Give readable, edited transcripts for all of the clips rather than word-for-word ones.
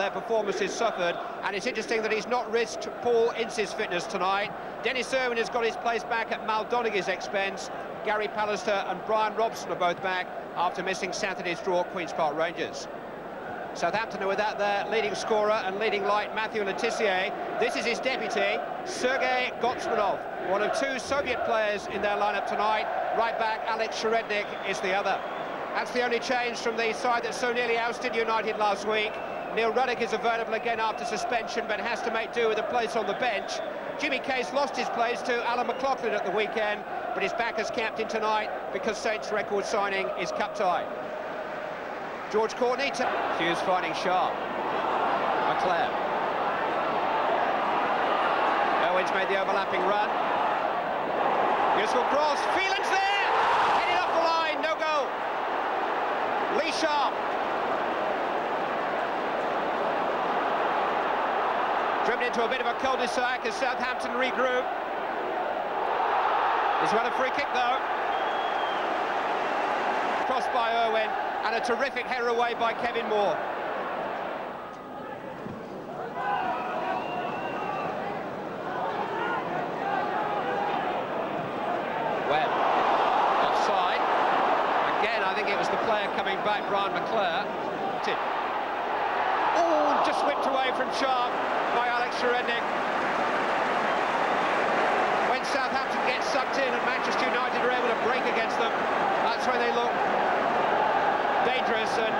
Their performances suffered, and it's interesting that he's not risked Paul Ince's fitness tonight. Dennis Irwin has got his place back at Mal Donaghy's expense. Gary Pallister and Brian Robson are both back after missing Saturday's draw at Queen's Park Rangers. Southampton are without their leading scorer and leading light Matthew Le Tissier. This is his deputy, Sergei Gotsmanov, one of two Soviet players in their lineup tonight. Right back, Alex Sharednik is the other. That's the only change from the side that so nearly ousted United last week. Neil Ruddock is available again after suspension, but has to make do with a place on the bench. Jimmy Case lost his place to Alan McLaughlin at the weekend, but is back as captain tonight because Saints' record signing is cup tie. George Courtney, Hughes finding Sharp. McClare. Owens made the overlapping run. Useful cross, Phelan's there! Headed off the line, no goal. Lee Sharp. Driven into a bit of a cul-de-sac as Southampton regroup. He's won a free kick though. Crossed by Irwin, and a terrific header away by Kevin Moore. Webb, offside. Again, I think it was the player coming back, Brian McClare. Oh, just whipped away from Sharp by Alex Sharednik. When Southampton gets sucked in and Manchester United are able to break against them, that's when they look dangerous, and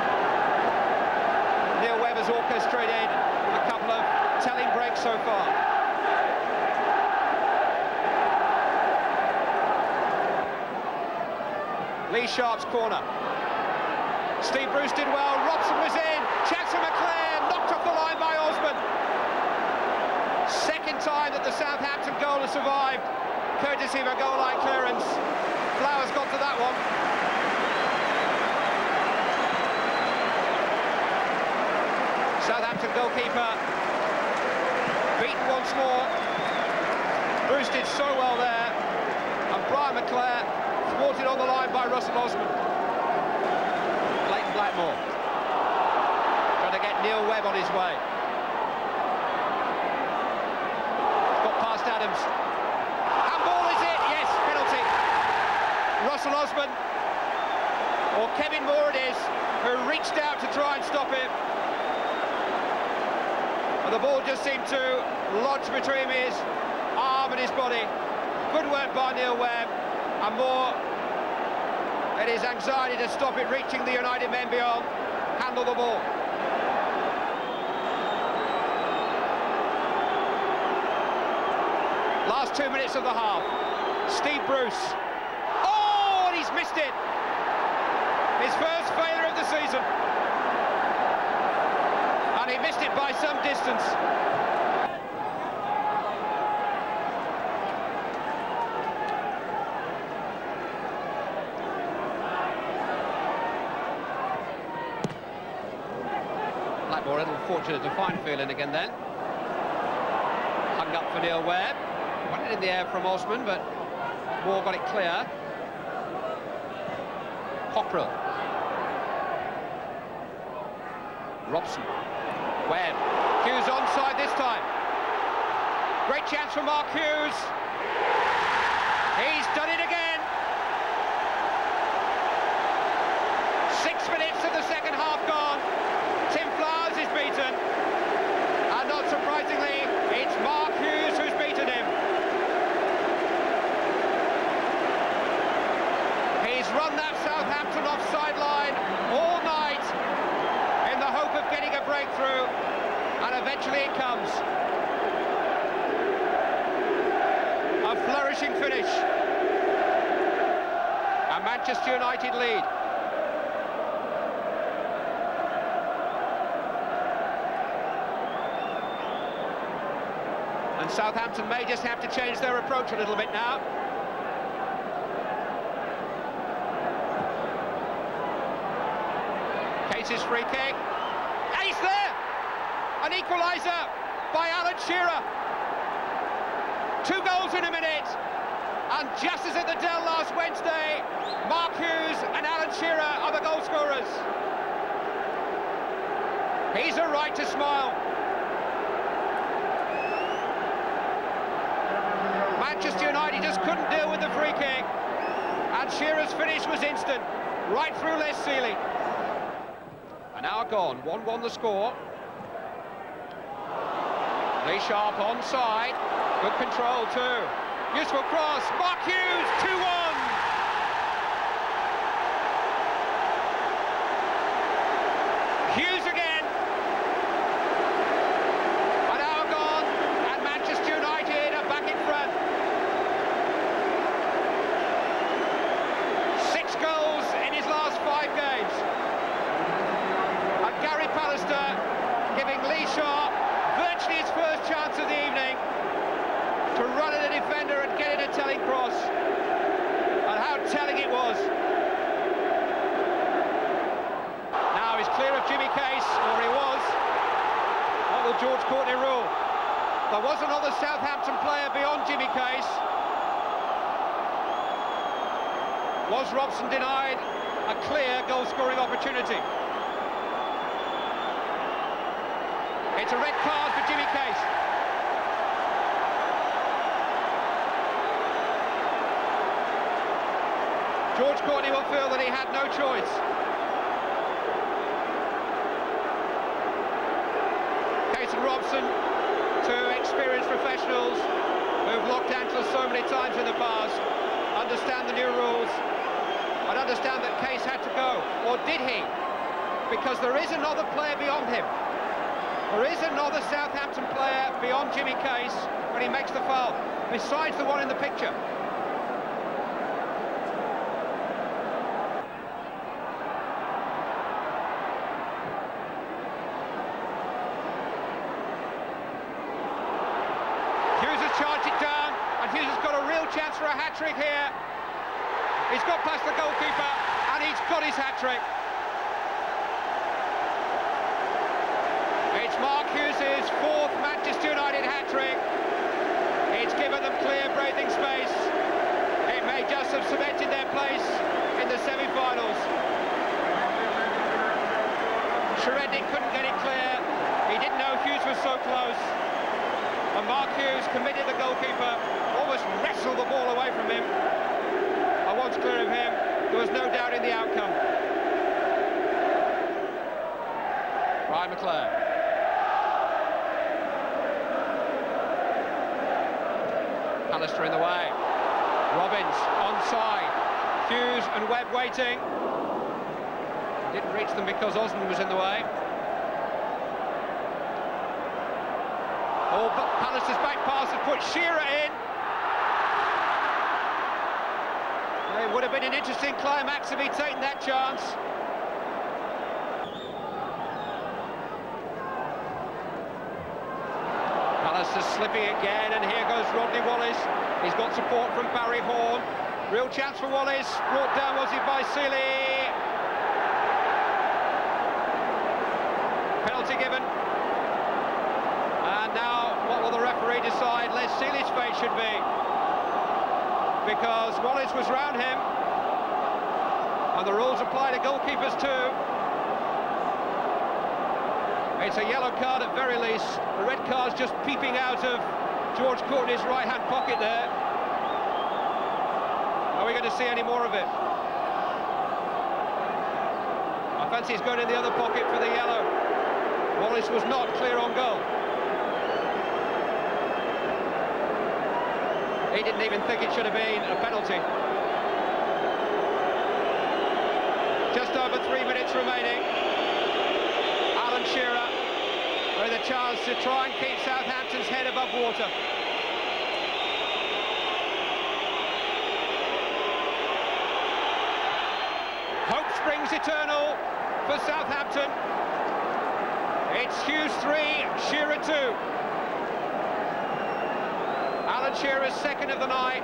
Neil Webb has orchestrated a couple of telling breaks so far. Lee Sharp's corner. Steve Bruce did well, Robson was in, chance for McClare, knocked off the line by Osman. Second time that the Southampton goal has survived, courtesy of a goal-line clearance. Flowers got to that one. Southampton goalkeeper beaten once more. Bruce did so well there, and Brian McClare thwarted on the line by Russell Osman. Clayton Blackmore trying to get Neil Webb on his way. Got past Adams. Handball is it? Yes, penalty. Russell Osman, or Kevin Moore it is, who reached out to try and stop it. But the ball just seemed to lodge between his arm and his body. Good work by Neil Webb, and Moore, it is anxiety to stop it reaching the United men beyond. Handle the ball. Last 2 minutes of the half. Steve Bruce. Oh, and he's missed it. His first failure of the season. And he missed it by some distance. Blackmore a little fortunate to find Phelan again then. Hung up for Neil Webb. Went it in the air from Osman, but Moore got it clear. Cockrell. Robson. Webb. Hughes onside this time. Great chance for Mark Hughes. He's done it again. 6 minutes of the second half gone. Tim Flowers is beaten. And not surprisingly, it's Mark Hughes who's beaten him. He's run that Southampton offside line all night in the hope of getting a breakthrough, and eventually it comes. A flourishing finish. A Manchester United lead. And Southampton may just have to change their approach a little bit now. Case's free kick. Ace there! An equaliser by Alan Shearer. 2 goals in a minute. And just as at the Dell last Wednesday, Mark Hughes and Alan Shearer are the goal scorers. He's a right to smile. Manchester United just couldn't deal with the free kick, and Shearer's finish was instant, right through Les Sealey. An hour gone, 1-1 the score. Lee Sharp onside, good control too. Useful cross, Mark Hughes, 2-1. Hughes again. An hour gone, and Manchester United are back in front. 6 goals in his last 5 games. And Gary Pallister giving Lee Sharp virtually his first chance of the evening to run at a defender and get in a telling cross. And how telling it was. Now he's clear of Jimmy Case, or he was. What will George Courtney rule? There was another Southampton player beyond Jimmy Case. Was Robson denied a clear goal-scoring opportunity? It's a red card for Jimmy Case. George Courtney will feel that he had no choice. Case and Robson, two experienced professionals who've locked ankles so many times in the past, understand the new rules, and understand that Case had to go. Or did he? Because there is another player beyond him. There is another Southampton player beyond Jimmy Case when he makes the foul, besides the one in the picture. Hughes has charged it down, and Hughes has got a real chance for a hat-trick here. He's got past the goalkeeper, and he's got his hat-trick. It's Mark Hughes' 4th Manchester United hat-trick. It's given them clear breathing space. It may just have cemented their place in the semi-finals. Sherendi couldn't get it clear. He didn't know Hughes was so close. And Mark Hughes committed the goalkeeper, almost wrestled the ball away from him. And once clear of him, there was no doubt in the outcome. Ryan McClare. Pallister in the way. Robbins onside. Hughes and Webb waiting. Didn't reach them because Osmond was in the way. Oh, but Pallister's back pass has put Shearer in. It would have been an interesting climax if he'd taken that chance. Pallister's slipping again, and here goes Rodney Wallace. He's got support from Barry Horn. Real chance for Wallace. Brought down, was it, by Sealey? Penalty given. And now, what will the referee decide Les Sealey's fate should be? Because Wallace was round him, and the rules apply to goalkeepers too. It's a yellow card at very least. The red card's just peeping out of George Courtney's right-hand pocket there. Are we going to see any more of it? I fancy he's going in the other pocket for the yellow. Wallace was not clear on goal. He didn't even think it should have been a penalty. Just over 3 minutes remaining. Alan Shearer with a chance to try and keep Southampton's head above water. Hope springs eternal for Southampton. It's Hughes 3, Shearer 2. Alan Shearer's 2nd of the night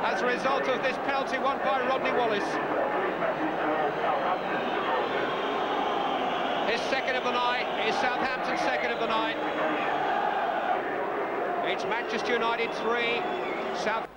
as a result of this penalty won by Rodney Wallace. His 2nd of the night is Southampton's 2nd of the night. It's Manchester United 3, South.